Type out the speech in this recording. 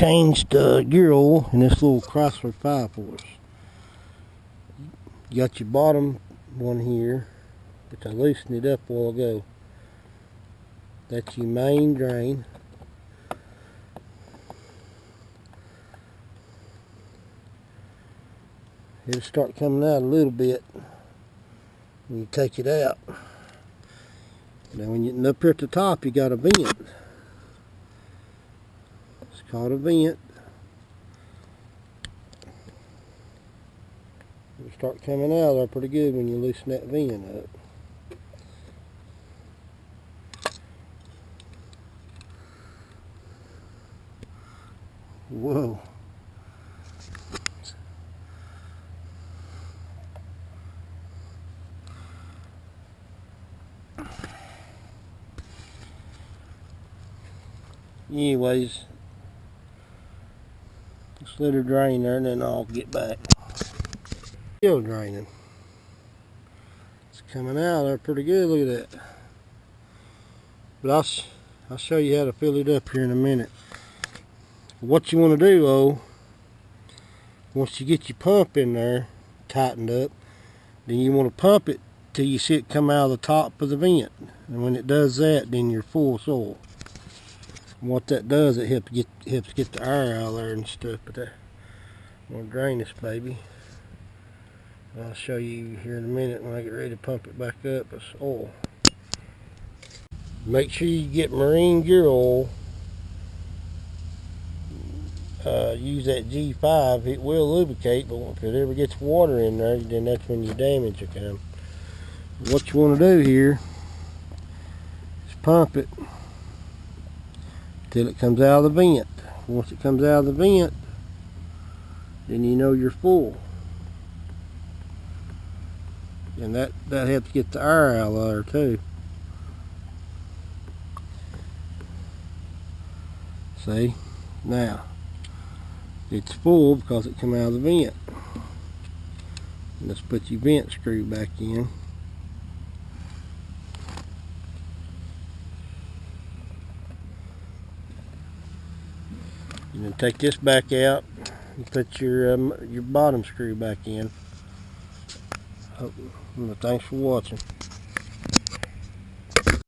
changed gear oil in this little Chrysler 5-force. You got your bottom one here, which I loosened it up a while ago. That's your main drain. It'll start coming out a little bit when you take it out. Now when you're up here at the top, you got a vent. It's called a vent. It'll start coming out there pretty good when you loosen that vent up. Whoa. Anyways, just let her drain there and then I'll get back. Still draining. It's coming out there pretty good, look at that. But I'll show you how to fill it up here in a minute. What you want to do though, once you get your pump in there tightened up, then you want to pump it till you see it come out of the top of the vent. And when it does that, then you're full of oil. And what that does, it helps get the air out of there and stuff. But I'm gonna drain this baby. I'll show you here in a minute when I get ready to pump it back up. It's oil. Make sure you get marine gear oil. Use that G5. It will lubricate, but if it ever gets water in there, then that's when your damage will come. What you want to do here is pump it till it comes out of the vent. Once it comes out of the vent, then you know you're full. And that helps get the air out of there too. See? Now, it's full because it came out of the vent. And let's put your vent screw back in. And then take this back out and put your bottom screw back in. Thanks for watching.